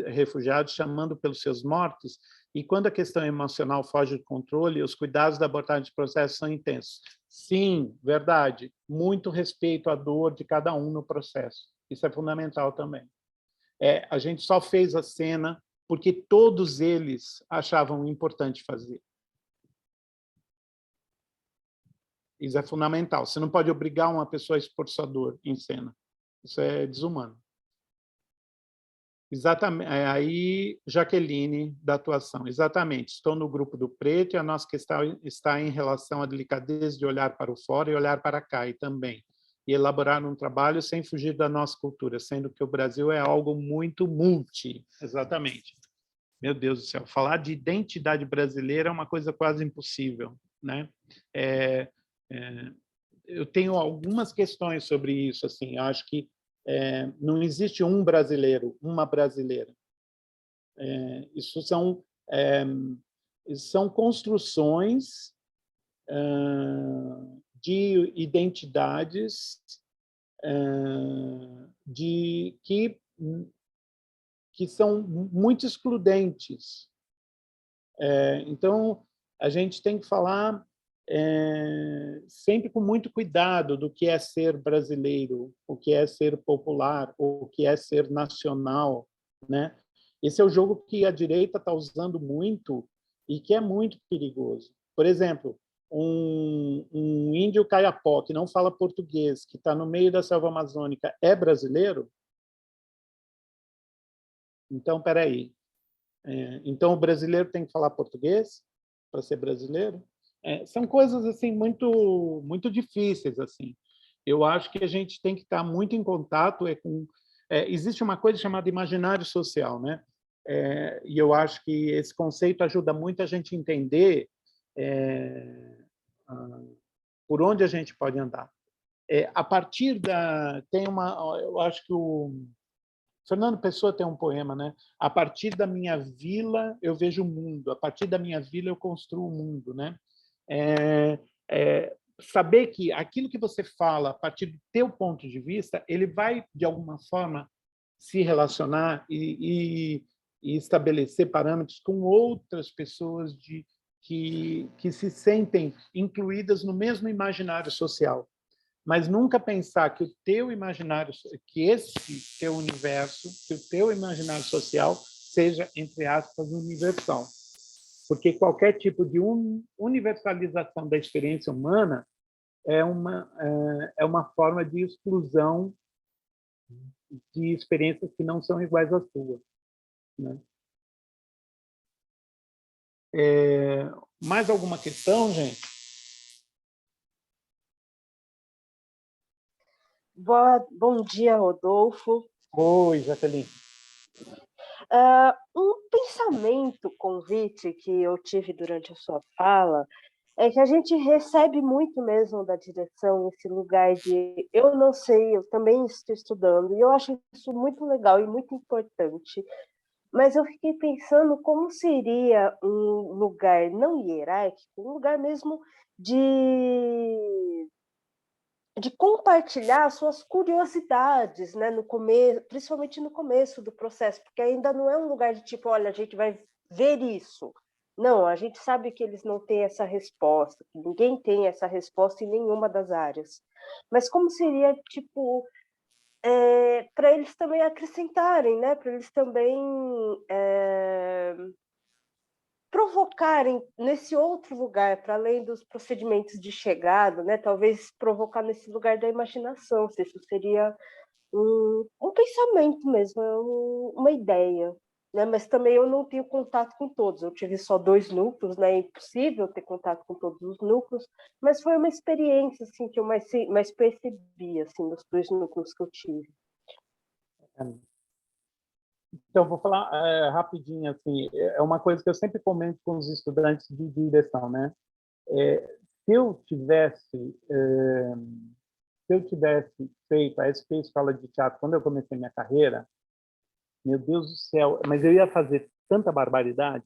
refugiados, chamando pelos seus mortos, e quando a questão emocional foge do controle, os cuidados da abordagem de processos são intensos. Sim, verdade. Muito respeito à dor de cada um no processo. Isso é fundamental também. A gente só fez a cena porque todos eles achavam importante fazer. Isso é fundamental. Você não pode obrigar uma pessoa a expor sua dor em cena. Isso é desumano. Exatamente. Aí, Jaqueline, da atuação. Exatamente. Estou no grupo do preto e a nossa questão está em relação à delicadeza de olhar para o fora e olhar para cá, e também. E elaborar um trabalho sem fugir da nossa cultura, sendo que o Brasil é algo muito multi. Exatamente. Meu Deus do céu, falar de identidade brasileira é uma coisa quase impossível, né? Eu tenho algumas questões sobre isso, assim, eu acho que não existe um brasileiro, uma brasileira. Isso são construções de identidades que são muito excludentes. Então, a gente tem que falar sempre com muito cuidado do que é ser brasileiro, o que é ser popular, o que é ser nacional, né? Esse é o jogo que a direita está usando muito e que é muito perigoso. Por exemplo, um índio caiapó que não fala português, que está no meio da selva amazônica, é brasileiro? Então, espera aí. Então, o brasileiro tem que falar português para ser brasileiro? São coisas assim muito difíceis. Assim. Eu acho que a gente tem que estar muito em contato com... existe uma coisa chamada imaginário social, né? E eu acho que esse conceito ajuda muito a gente a entender por onde a gente pode andar. A partir da... eu acho que o Fernando Pessoa tem um poema, né? A partir da minha vila eu vejo o mundo, a partir da minha vila eu construo o mundo, né? Saber que aquilo que você fala a partir do teu ponto de vista, ele vai de alguma forma se relacionar e estabelecer parâmetros com outras pessoas que se sentem incluídas no mesmo imaginário social. Mas nunca pensar que o teu imaginário, que esse teu universo, que o teu imaginário social seja, entre aspas, universal. Porque qualquer tipo de universalização da experiência humana é uma forma de exclusão de experiências que não são iguais às suas. Né? Mais alguma questão, gente? Bom dia, Rodolfo. Oi, Jaqueline. Um pensamento, convite que eu tive durante a sua fala é que a gente recebe muito mesmo da direção esse lugar de eu não sei, eu também estou estudando, e eu acho isso muito legal e muito importante. Mas eu fiquei pensando como seria um lugar não hierárquico, um lugar mesmo de compartilhar suas curiosidades, né, no começo, principalmente no começo do processo, porque ainda não é um lugar de tipo, olha, a gente vai ver isso, Não, a gente sabe que eles não têm essa resposta, que ninguém tem essa resposta em nenhuma das áreas. Mas como seria, tipo, para eles também acrescentarem, né? Para eles também provocarem nesse outro lugar, para além dos procedimentos de chegada, né? Talvez provocar nesse lugar da imaginação, se isso seria um pensamento mesmo, uma ideia. Né? Mas também eu não tenho contato com todos. Eu tive só 2 núcleos, né? É impossível ter contato com todos os núcleos, mas foi uma experiência assim que eu mais percebi assim nos 2 núcleos que eu tive. Então, vou falar rapidinho, assim, é uma coisa que eu sempre comento com os estudantes de direção, né? Se eu tivesse feito a SP Escola de Teatro quando eu comecei minha carreira, meu Deus do céu, mas eu ia fazer tanta barbaridade,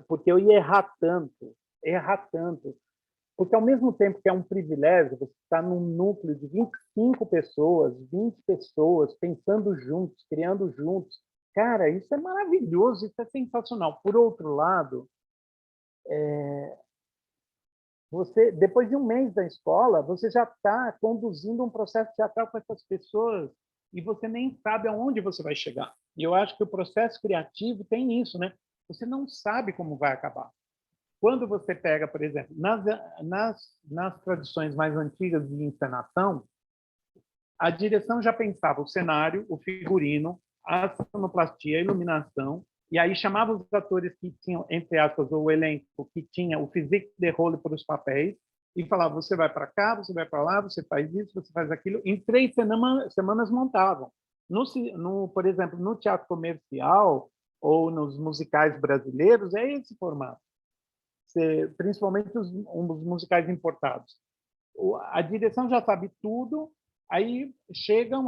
porque eu ia errar tanto, porque ao mesmo tempo que é um privilégio, você está num núcleo de 25 pessoas, 20 pessoas, pensando juntos, criando juntos. Cara, isso é maravilhoso, isso é sensacional. Por outro lado, você, depois de um mês da escola, você já está conduzindo um processo teatral com essas pessoas e você nem sabe aonde você vai chegar. E eu acho que o processo criativo tem isso, né? Você não sabe como vai acabar. Quando você pega, por exemplo, nas tradições mais antigas de encenação, a direção já pensava o cenário, o figurino, a sonoplastia, a iluminação, e aí chamava os atores que tinham, entre aspas, o elenco que tinha o physique de rôle para os papéis, e falava, você vai para cá, você vai para lá, você faz isso, você faz aquilo. Em 3 semanas montavam. Por exemplo, no teatro comercial ou nos musicais brasileiros, é esse formato. Principalmente os musicais importados. A direção já sabe tudo, aí chegam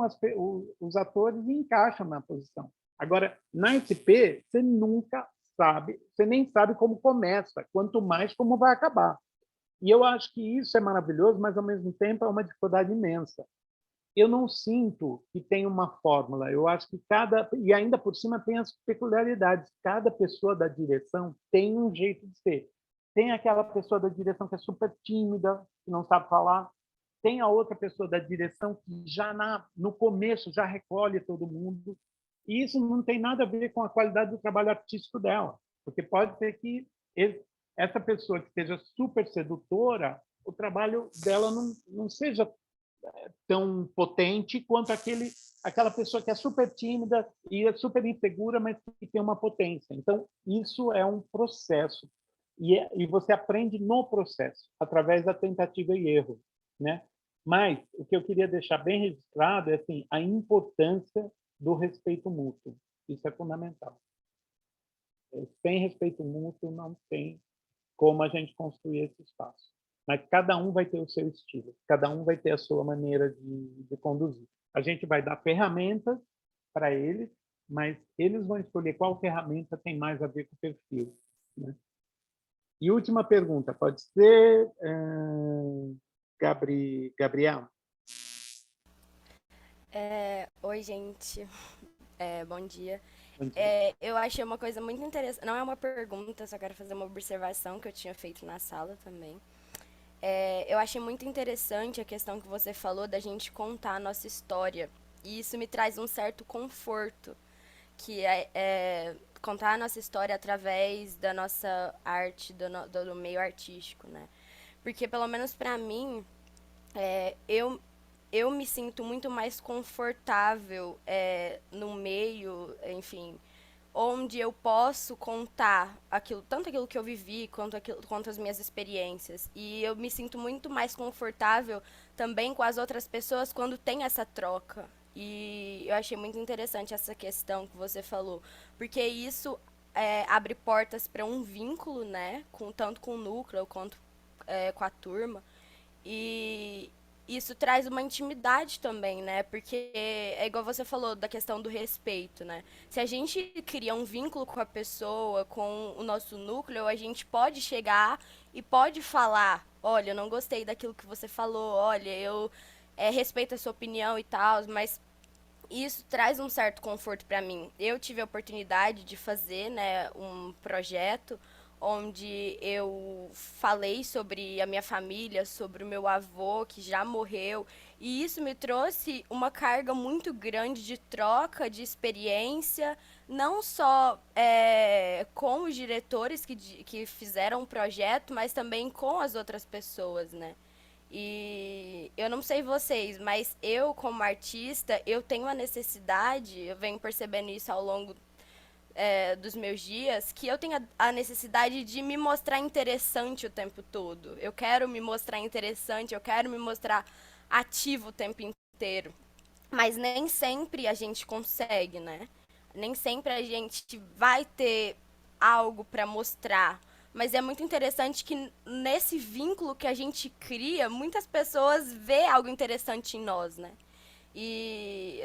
os atores e encaixam na posição. Agora, na SP, você nunca sabe, você nem sabe como começa, quanto mais como vai acabar. E eu acho que isso é maravilhoso, mas, ao mesmo tempo, é uma dificuldade imensa. Eu não sinto que tem uma fórmula. Eu acho que e ainda por cima tem as peculiaridades. Cada pessoa da direção tem um jeito de ser. Tem aquela pessoa da direção que é super tímida, que não sabe falar. Tem a outra pessoa da direção que já no começo já recolhe todo mundo. E isso não tem nada a ver com a qualidade do trabalho artístico dela, porque pode ser que essa pessoa que seja super sedutora, o trabalho dela não seja tão potente quanto aquela pessoa que é super tímida e é super insegura, mas que tem uma potência. Então, isso é um processo. E você aprende no processo, através da tentativa e erro, né? Mas o que eu queria deixar bem registrado é assim, a importância do respeito mútuo. Isso é fundamental. Sem respeito mútuo, não tem como a gente construir esse espaço. Mas cada um vai ter o seu estilo, cada um vai ter a sua maneira de conduzir. A gente vai dar ferramentas para eles, mas eles vão escolher qual ferramenta tem mais a ver com o perfil, né? E última pergunta, pode ser, Gabriel? Oi, gente. Bom dia. Eu achei uma coisa muito interessante. Não é uma pergunta, só quero fazer uma observação que eu tinha feito na sala também. Eu achei muito interessante a questão que você falou da gente contar a nossa história. E isso me traz um certo conforto, que é contar a nossa história através da nossa arte, do meio artístico, né? Porque, pelo menos pra mim, eu me sinto muito mais confortável no meio, enfim, onde eu posso contar tanto aquilo que eu vivi, quanto as minhas experiências. E eu me sinto muito mais confortável também com as outras pessoas quando tem essa troca. E eu achei muito interessante essa questão que você falou, porque isso abre portas para um vínculo, né, tanto com o núcleo quanto com a turma. E isso traz uma intimidade também, né? Porque é igual você falou da questão do respeito, né? Se a gente cria um vínculo com a pessoa, com o nosso núcleo, a gente pode chegar e pode falar, olha, eu não gostei daquilo que você falou, olha, eu respeito a sua opinião e tal, mas isso traz um certo conforto para mim. Eu tive a oportunidade de fazer, né, um projeto onde eu falei sobre a minha família, sobre o meu avô que já morreu, e isso me trouxe uma carga muito grande de troca de experiência, não só com os diretores que fizeram o projeto, mas também com as outras pessoas, né? E eu não sei vocês, mas eu, como artista, eu tenho a necessidade, eu venho percebendo isso ao longo dos meus dias, que eu tenho a necessidade de me mostrar interessante o tempo todo. Eu quero me mostrar interessante, eu quero me mostrar ativo o tempo inteiro. Mas nem sempre a gente consegue, né? Nem sempre a gente vai ter algo para mostrar. Mas é muito interessante que nesse vínculo que a gente cria, muitas pessoas vê algo interessante em nós, né? E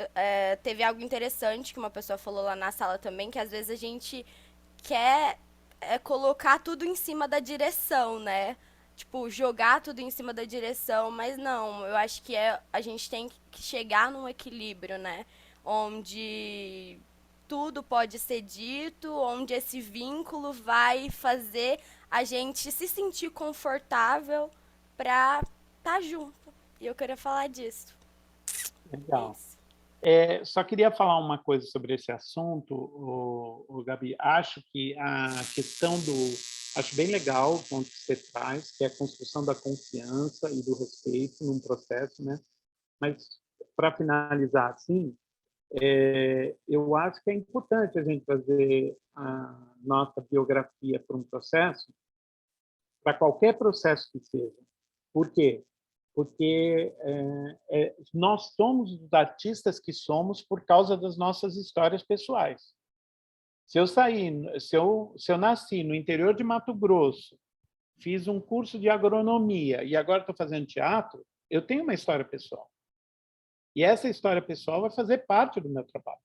teve algo interessante que uma pessoa falou lá na sala também, que às vezes a gente quer colocar tudo em cima da direção, né? Tipo, jogar tudo em cima da direção, mas não, eu acho que a gente tem que chegar num equilíbrio, né? Onde tudo pode ser dito, onde esse vínculo vai fazer a gente se sentir confortável pra estar junto. E eu queria falar disso. Legal. Isso. Só queria falar uma coisa sobre esse assunto, Gabi. Acho que a questão acho bem legal o ponto que você traz, que é a construção da confiança e do respeito num processo, né? Mas, para finalizar assim, eu acho que é importante a gente trazer a nossa biografia para um processo, para qualquer processo que seja. Por quê? Porque nós somos os artistas que somos por causa das nossas histórias pessoais. Se eu nasci no interior de Mato Grosso, fiz um curso de agronomia e agora estou fazendo teatro, eu tenho uma história pessoal. E essa história pessoal vai fazer parte do meu trabalho.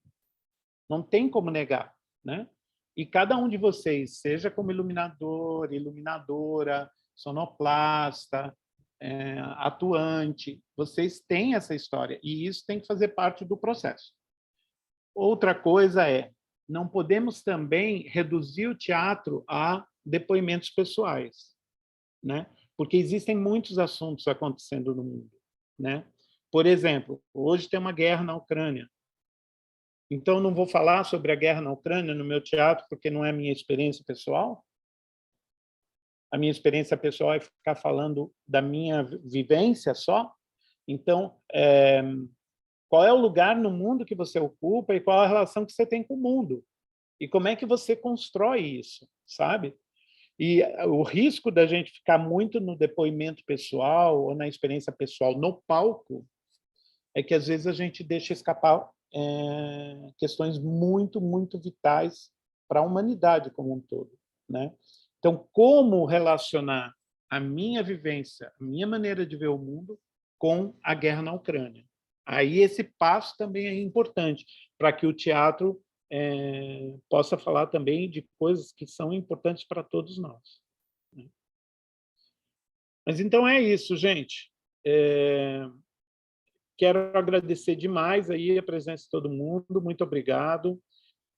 Não tem como negar, né? E cada um de vocês, seja como iluminador, iluminadora, sonoplasta, atuante, vocês têm essa história e isso tem que fazer parte do processo. Outra coisa não podemos também reduzir o teatro a depoimentos pessoais, né? Porque existem muitos assuntos acontecendo no mundo, né? Por exemplo, hoje tem uma guerra na Ucrânia. Então, não vou falar sobre a guerra na Ucrânia no meu teatro, porque não é a minha experiência pessoal. A minha experiência pessoal é ficar falando da minha vivência só. Então, qual é o lugar no mundo que você ocupa e qual a relação que você tem com o mundo? E como é que você constrói isso, sabe? E o risco da gente ficar muito no depoimento pessoal ou na experiência pessoal no palco é que, às vezes, a gente deixa escapar questões muito, muito vitais para a humanidade como um todo, né? Então, como relacionar a minha vivência, a minha maneira de ver o mundo com a guerra na Ucrânia? Aí esse passo também é importante para que o teatro possa falar também de coisas que são importantes para todos nós, né? Mas então é isso, gente. Quero agradecer demais aí a presença de todo mundo. Muito obrigado.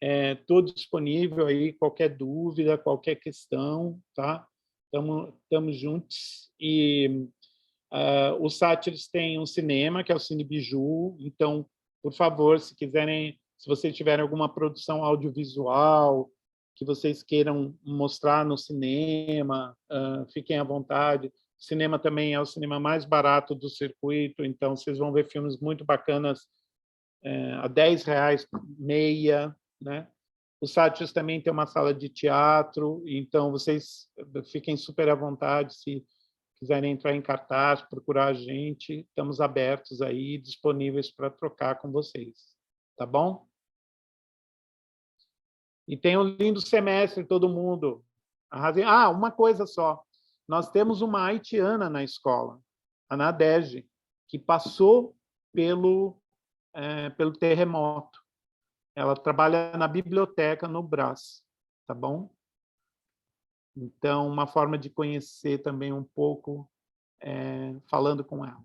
Estou disponível aí, qualquer dúvida, qualquer questão, tá? Estamos juntos. E os Sátiros têm um cinema, que é o Cine Biju. Então, por favor, se vocês tiverem alguma produção audiovisual que vocês queiram mostrar no cinema, fiquem à vontade. O cinema também é o cinema mais barato do circuito, então vocês vão ver filmes muito bacanas a R$10 meia, né? O Sátiros também tem uma sala de teatro, então vocês fiquem super à vontade se quiserem entrar em cartaz, procurar a gente, estamos abertos aí, disponíveis para trocar com vocês, tá bom? E tenham um lindo semestre, todo mundo. Arrasem. Uma coisa só. Nós temos uma haitiana na escola, a Nadege, que passou pelo terremoto. Ela trabalha na biblioteca no Brás, tá bom? Então, uma forma de conhecer também um pouco, falando com ela.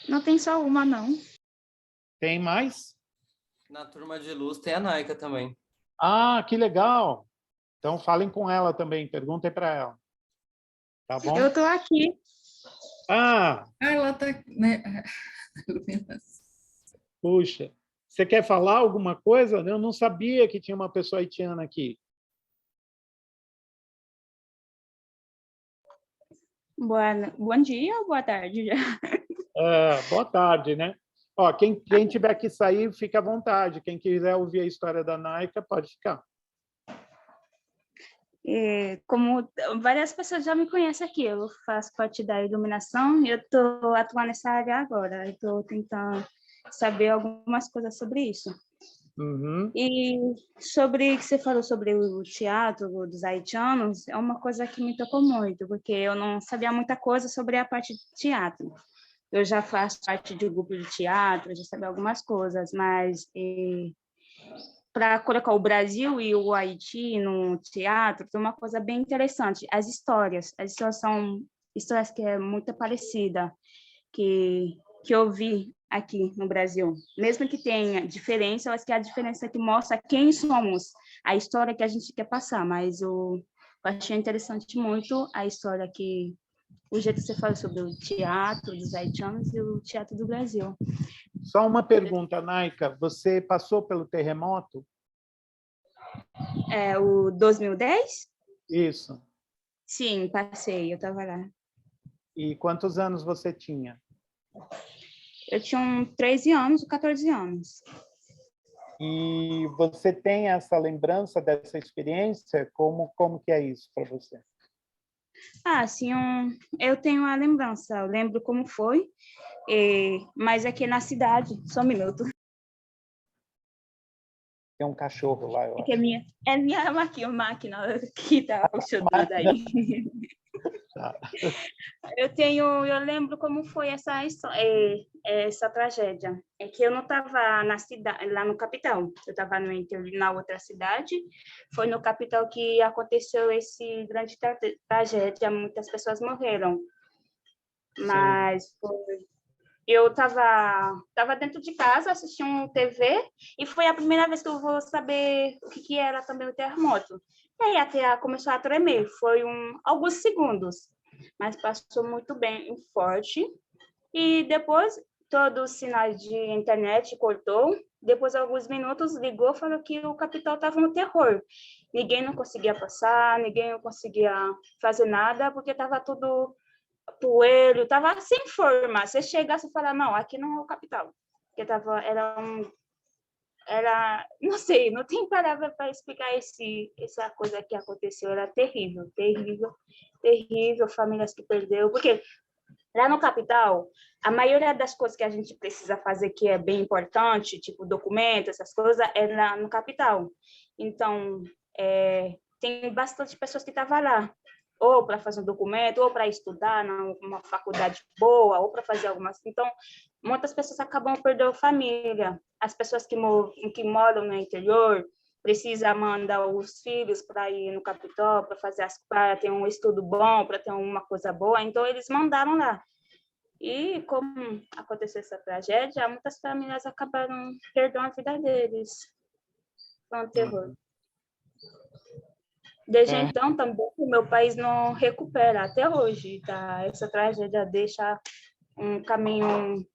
Não tem só uma, não. Tem mais? Na turma de luz tem a Naika também. Que legal! Então, falem com ela também, perguntem para ela. Tá bom? Eu estou aqui. Ah, Ela está, né? puxa. Você quer falar alguma coisa? Eu não sabia que tinha uma pessoa haitiana aqui. Bom dia ou boa tarde já? Boa tarde, né? Ó, quem tiver que sair, fica à vontade. Quem quiser ouvir a história da Naika, pode ficar. Como várias pessoas já me conhecem aqui, eu faço parte da iluminação e eu estou atuando nessa área agora. Estou tentando saber algumas coisas sobre isso. Uhum. E sobre o que você falou sobre o teatro dos haitianos, é uma coisa que me tocou muito, porque eu não sabia muita coisa sobre a parte de teatro. Eu já faço parte de um grupo de teatro, já sabia algumas coisas, mas para colocar o Brasil e o Haiti no teatro, tem uma coisa bem interessante. As histórias são histórias que é muito parecida que eu vi aqui no Brasil. Mesmo que tenha diferença, eu acho que a diferença é que mostra quem somos, a história que a gente quer passar, mas eu achei interessante muito a história que o jeito que você fala sobre o teatro dos haitianos e o teatro do Brasil. Só uma pergunta, Naika. Você passou pelo terremoto? O 2010? Isso. Sim, passei, eu estava lá. E quantos anos você tinha? Eu tinha 13 anos, 14 anos. E você tem essa lembrança dessa experiência? Como que é isso para você? Sim, eu tenho a lembrança, eu lembro como foi, mas aqui na cidade, só um minuto. Tem um cachorro lá, eu acho. É minha máquina que está funcionando aí. Tá. Eu lembro como foi essa tragédia. É que eu não estava na cidade, lá no capital, eu estava na outra cidade. Foi no capital que aconteceu esse grande tragédia, muitas pessoas morreram. Mas eu estava dentro de casa, assistindo TV, e foi a primeira vez que eu vou saber o que era também o terremoto. E aí a terra começou a tremer, foi alguns segundos, mas passou muito bem, forte. E depois, todos os sinais de internet cortou. Depois de alguns minutos, ligou e falou que o capital estava no terror. Ninguém não conseguia passar, ninguém não conseguia fazer nada, porque estava tudo poeiro, estava sem forma. Você chegasse e falar, não, aqui não é o capital. Porque não sei, não tem palavra para explicar essa coisa que aconteceu. Era terrível, terrível, terrível, famílias que perdeu, porque lá no capital, a maioria das coisas que a gente precisa fazer que é bem importante, tipo documento, essas coisas, é lá no capital. Então, tem bastante pessoas que estavam lá, ou para fazer um documento, ou para estudar numa faculdade boa, ou para fazer algumas. Então, muitas pessoas acabam perdendo família. As pessoas que moram no interior precisam mandar os filhos para ir no capital, para ter um estudo bom, para ter uma coisa boa. Então, eles mandaram lá. E como aconteceu essa tragédia, muitas famílias acabaram perdendo a vida deles. Foi um terror. Desde então, também, o meu país não recupera até hoje, tá? Essa tragédia deixa um caminho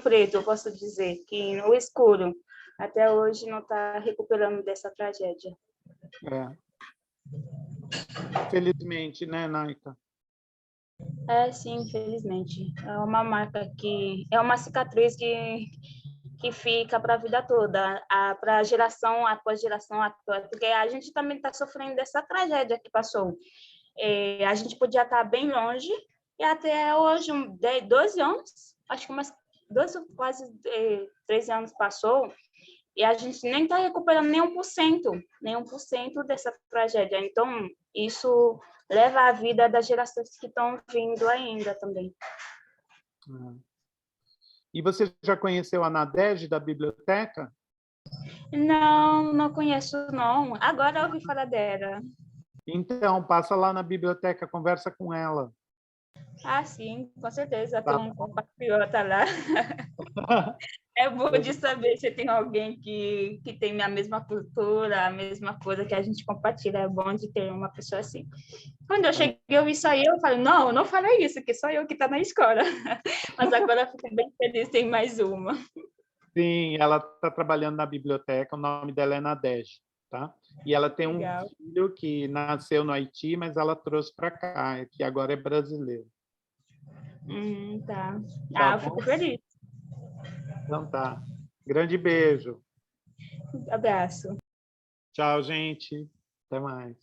preto, eu posso dizer, que no escuro, até hoje não está recuperando dessa tragédia. Felizmente, né, Naika? Sim, infelizmente. É uma marca é uma cicatriz que fica para a vida toda, para a geração após geração atual, porque a gente também está sofrendo dessa tragédia que passou. A gente podia estar bem longe, e até hoje, 12 anos, acho que umas 12, quase 13 anos passou, e a gente nem está recuperando nem 1% dessa tragédia. Então, isso leva a vida das gerações que estão vindo ainda também. E você já conheceu a Nadege da biblioteca? Não conheço, não. Agora eu ouvi falar dela. Então, passa lá na biblioteca, conversa com ela. Sim, com certeza. Tem um compatriota lá. É bom de saber se tem alguém que tem a mesma cultura, a mesma coisa que a gente compartilha. É bom de ter uma pessoa assim. Quando eu cheguei a ouvir isso aí, eu falei, não, eu não falei isso, que sou eu que está na escola. Mas agora eu fico bem feliz, tem mais uma. Sim, ela está trabalhando na biblioteca, o nome dela é Nadege, tá? E ela tem Legal. um filho que nasceu no Haiti, mas ela trouxe para cá, que agora é brasileiro. Tá. Tá Eu bom? fico feliz. Então tá. Grande beijo. Abraço. Tchau, gente. Até mais.